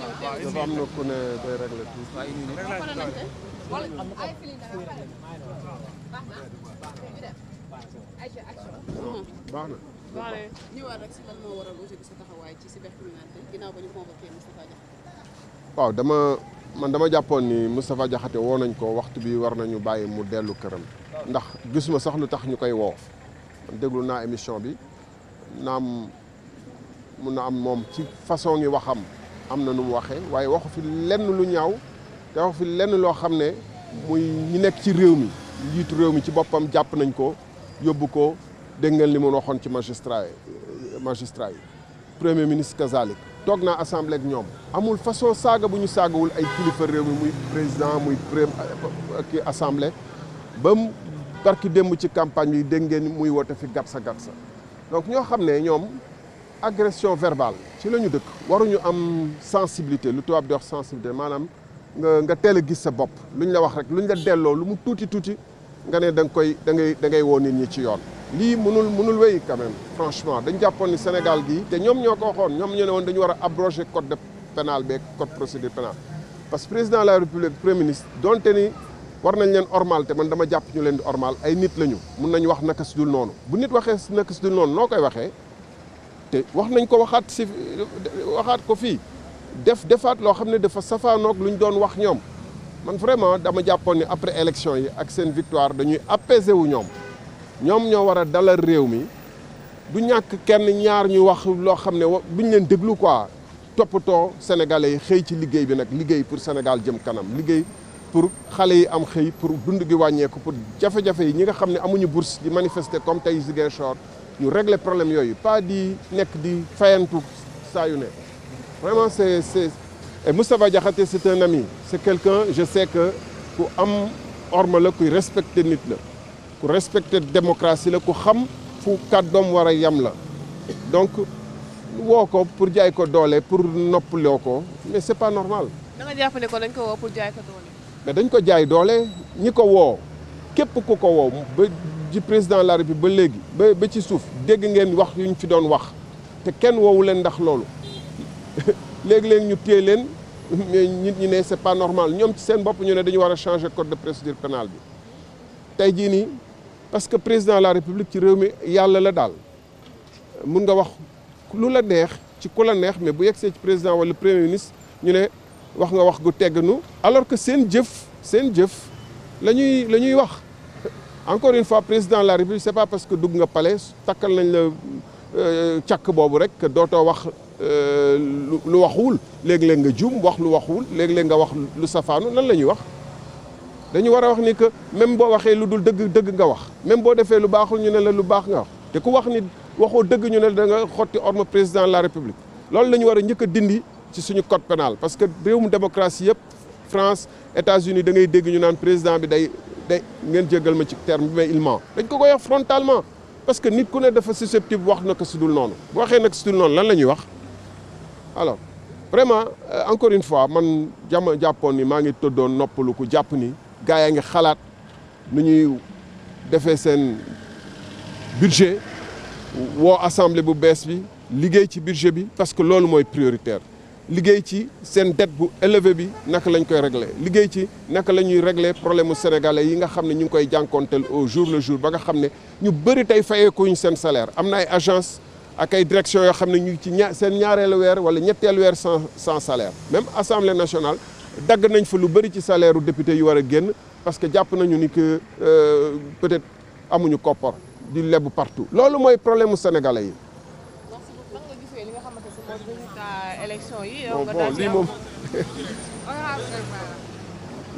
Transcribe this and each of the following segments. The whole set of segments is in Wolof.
dafa am na ku ne day régler tout. baax na. ñëwaat rek si lan moo waral aujourd'hui sa taxawaay ci cybercriminalité ginnaaw ba ñu convoqué Moustapha Diakhaté. waaw dama jàppoon ni Moustapha Diakhaté woo nañ ko waxtu bi war nañu bàyyi mu dellu këram. ndax gisuma sax lu tax ñu koy woo. déglu naa émission bi naam mun na am moom ci façon ngi waxam am na nu mu waxee waaye waxu fi lenn lu ñaaw te waxu fi lenn loo xam ne muy ñi nekk ci réew mi njiitu réew mi ci boppam jàpp nañ ko yóbbu ko dégg ngeen li mu waxoon ci magistrat yi premier ministre kazalik toog naa assemblée ak ñoom amul façon saaga bu ñu saagawul ay kilifa réew mi muy président muy kii assemblée ba mu barki démb ci campagne bi dégg ngeen muy woote fi gatsa donc ñoo xam ne ñoom agression verbale ci la ñu dëkk waruñu am sensibilité lu tubaab di wax sensibilité maanaam nga teel a gis sa bopp luñ la wax rek luñ la delloo lu mu tuuti nga ne da ngay woo nit ñi ci yoon. lii mënul wéy quand même franchement dañ jàppoon ni Sénégal gii te ñoom ñoo ko waxoon ñoom ñu ne woon dañu war a abroger code de pénal beeg code procédure pénale parce que président de la république premier ministre donte ni war nañ leen ormal te man dama jàpp ñu leen di ormal ay nit lañu mun nañu wax naka si dul noonu bu nit waxee naka si dul noonu noo koy waxee te wax nañ ko waxaat ko fii defaat loo xam ne dafa safaanoog lu ñu doon wax ñoom man vraiment dama jàppoon ni après élection yi ak seen victoire dañuy apaiser wu ñoom ñoo war a dalal réew mi du ñàkk kenn ñaar ñu wax loo xam ne buñ leen déglu quoi toppatoo sénégalais yi xëy ci liggéey bi nag liggéey pour Sénégal jëm kanam liggéey pour xale yi am xëy pour dund gi wàññeeku pour jafe-jafe yi ñi nga xam ne amuñu bourse di manifester comme tey Ziguinchor ñu régler problème yooyu pas di nekk di fayantu saa yu ne vraiment et Moustapha Diakhaté c'est un ami c'est quelqu'un je sais que ku am orma la kuy respecter nit la ku respecter démocratie la ku xam fu kàddoom war a yam la donc woo ko pour jaay ko doole pour noppaloo ko mais c'est pas normal. da nga jàpp ne ko dañ ko woo pour jaay ko doole. mais dañ ko jaay doole ñi ko woo képp ku ko woo ba ji président de la République ba léegi ba ci suuf dégg ngeen wax yu ñu fi doon wax te kenn woowu leen ndax loolu léegi-léegi ñu téye leen mais nit ñi ne c'est pas normal ñoom ci seen bopp ñu ne dañu war a changer code de procédure pénale bi tey jii nii parce que président de la République ci réew mi yàlla la daal mun nga wax lu la neex ci ku la neex mais bu yegsee ci président wala premier ministre ñu ne wax nga wax gu teggnu alors que seen jëf la ñuy wax encore une fois président de la République c'est pas parce que dugg nga palais takkal nañ la càkk boobu rek que dootoo wax lu waxuwul léeg-léeg nga juum wax lu waxuwul léeg-léeg nga wax lu safaanu lan la ñuy wax dañu war a wax ni que même boo waxee lu dul dëgg nga wax même boo defee lu baaxul ñu ne la lu baax nga wax te ku wax ni waxoo dëgg ñu ne da nga xotti orma président de la République loolu la ñu war a njëkk a dindi ci suñu code pénal parce que réewum démocratie yëpp France États-Unis da ngay dégg ñu naan président bi day ngeen jéggal ma ci terme bi mais il ment dañ ko koy wax frontalement parce que nit ku ne dafa susceptible wax naka su dul noonu bu waxee naka su dul noonu lan la ñuy wax alors vraiment encore une fois man jàppoon ni maa ngi tëddoon noppalu ku jàpp ni gars yaa ngi xalaat nu ñuy defee seen budget woo assemblée bu bees bi liggéey ci budget bi parce que loolu mooy prioritaire liggéey ci seen dette bu élevé bi naka lañ koy régler liggéey ci naka la ñuy régler problème mu sénégalais yi nga xam ne ñu ngi koy jànkoonteel au jour le jour ba nga xam ne ñu bëri tey fayeekuñ seen salaire am na ay agence ak ay direction yoo xam ne ñu ngi ci seen ñaareelu weer wala ñetteelu weer sans salaire même assemblée nationale dagg nañ fa lu bëri ci salaire u député yu war a génn parce que jàpp nañu ni que peut-être amuñu koppar di lebu partout loolu mooy problème mu sénégalais yi.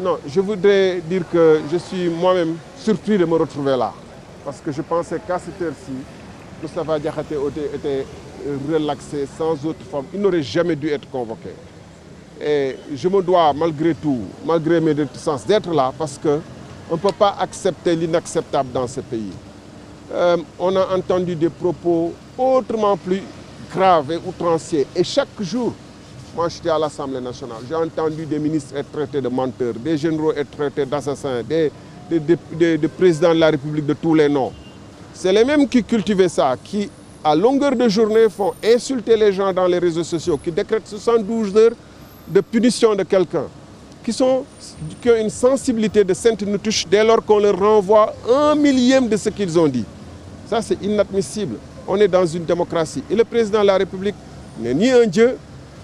Non, je voudrais dire que je suis moi-même surpris de me retrouver là. Parce que je pensais qu'à cette heure-ci, Moustapha Diakhaté était relaxé, sans autre forme. Il n'aurait jamais dû être convoqué. Et je me dois, malgré tout, malgré mes réticences, d'être là parce qu'on ne peut pas accepter l'inacceptable dans ce pays. On a entendu des propos autrement plus graves et outranciers. Et chaque jour, moi j'étais à l'Assemblée nationale, j'ai entendu des ministres être traités de menteurs, des généraux être traités d'assassins, des présidents de la République de tous les noms. C'est les mêmes qui cultivaient ça, qui à longueur de journée font insulter les gens dans les réseaux sociaux, qui décrètent 72 heures de punition de quelqu'un, qui ont une sensibilité de sainte nous touche dès lors qu'on leur renvoie 1/1000 de ce qu'ils ont dit. Ça, c'est inadmissible. On est dans une démocratie. Et le président de la République n'est ni un dieu,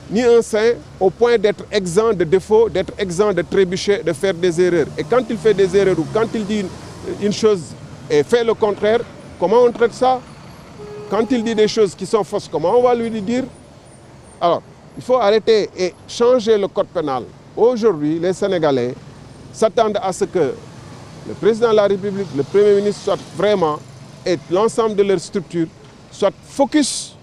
ni un saint, au point d'être exempt de défauts, d'être exempt de trébucher, de faire des erreurs. Et quand il fait des erreurs ou quand il dit une chose et fait le contraire, comment on traite ça? Quand il dit des choses qui sont fausses, comment on va lui dire? Alors, il faut arrêter et changer le code pénal. Aujourd'hui, les Sénégalais s'attendent à ce que le président de la République, le Premier ministre soient vraiment, et l'ensemble de leur structure, soient focus,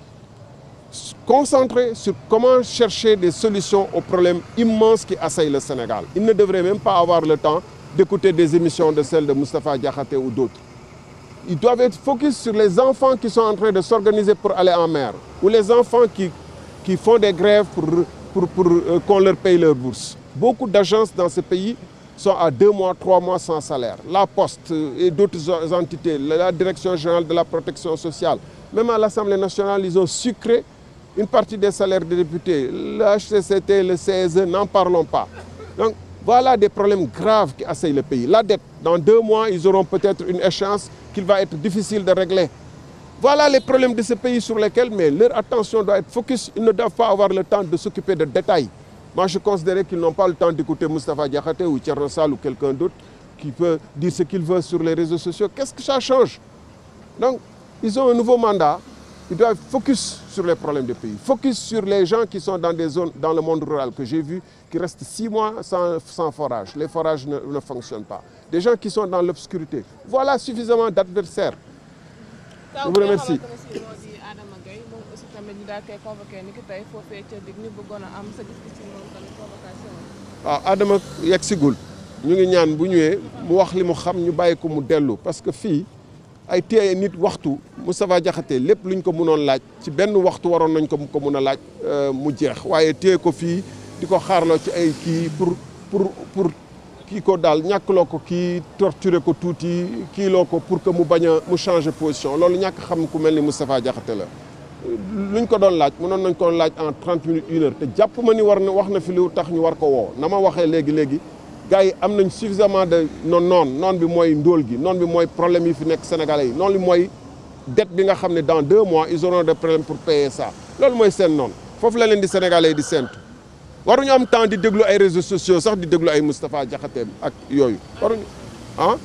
concentrés sur comment chercher des solutions aux problèmes immenses qui assaillent le Sénégal. Ils ne devraient même pas avoir le temps d'écouter des émissions de celles de Moustapha Diakhaté ou d'autres. Ils doivent être focus sur les enfants qui sont en train de s'organiser pour aller en mer, ou les enfants qui font des grèves pour qu'on leur paye leur bourse. Beaucoup d'agences dans ce pays sont à 2 mois, 3 mois sans salaire. La Poste et d'autres entités, la Direction générale de la protection sociale, même à l'Assemblée nationale, ils ont sucré une partie des salaires des députés. Le HCCT, le CESE, n'en parlons pas. Donc voilà des problèmes graves qui assaillent le pays. La dette, dans 2 mois, ils auront peut-être une échéance qu'il va être difficile de régler. Voilà les problèmes de ce pays sur lesquels, mais leur attention doit être focus. Ils ne doivent pas avoir le temps de s'occuper de détails. Moi, je considérais qu'ils n'ont pas le temps d'écouter Moustapha Diakhaté ou Thierno Sall ou quelqu'un d'autre qui peut dire ce qu'il veut sur les réseaux sociaux. Qu'est-ce que ça change? Donc, ils ont un nouveau mandat. Ils doivent focus sur les problèmes du pays. Focus sur les gens qui sont dans des zones, dans le monde rural que j'ai vu, qui restent 6 mois sans forage. Les forages ne fonctionnent pas. Des gens qui sont dans l'obscurité. Voilà suffisamment d'adversaires. Je vous remercie. waaw Adama yegg sigul ñu ngi ñaan bu ñëwee mu wax li mu xam ñu bàyyi ko mu dellu parce que fii ay téye nit waxtu Moustapha Diakhaté lépp luñ ko mënoon laaj ci benn waxtu waroon nañ ko mën a laaj mu jeex waaye téye ko fii di ko xaarloo ci ay kii pour kii ko daal ñàkkloo ko kii torturer ko tuuti kii loo ko pour que mu bañ a mu changer position loolu ñàkk xam ku mel ni Moustapha Diakhaté la. luñ ko doon laaj mënoon nañ ko laaj en 30 minutes 1 heure te jàpp ma ni wax na fi lu tax ñu war ko woo na ma waxee léegi gars yi am nañ suffisamment de noon bi mooy ndóol gi noon bi mooy problème yi fi nekk sénégalais yi noonu li mooy dette bi nga xam ne dans 2 mois ils auront des problèmes pour payer ça loolu mooy seen noonu foofu la leen di sénégalais yi di séntu waruñu am temps di déglu ay réseaux sociaux sax di déglu ay Moustapha Diakhaté ak yooyu waruñu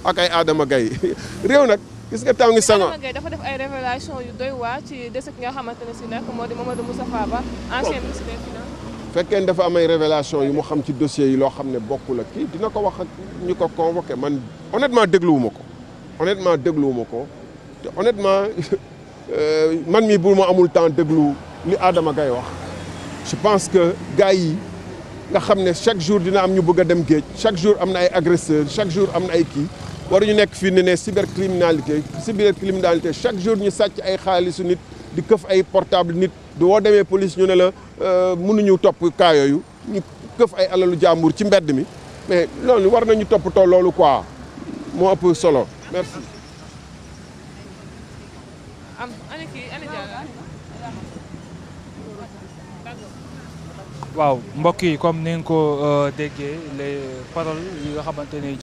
ak ay Adama Gaye réew nag gis nga taw ngi sango Adama Gaye dafa def ay révélation yu doy waar ci dese ki nga xamante ne si nag moo di Mamadou Moustapha Ba ancien ministre des finances. fekkee dafa am ay révélation yu mu xam ci dossier yi loo xam ne bokkul ak kii dina ko wax ak ñu ko convoqué man honnêtement dégluwuma ko te honnêtement man mii bu ma amul temps déglu li Adama Gaye wax je pense que gars yi nga xam ne chaque jour dina am ñu bëgg a dem géej chaque jour am na ay agresseurs chaque jour am na ay kii waruñu nekk fii ne cybercriminalité chaque jour ñu sàcc ay xaalisu nit di këf ay portable nit du woo demee police ñu ne la mënuñu topp cas yooyu ñu këf ay alalu jàmbur ci mbedd mi mais loolu war nañu toppatoo loolu quoi moo ëpp solo merci. waaw mbokk yi comme ni nga ko déggee les paroles yi nga xamante ni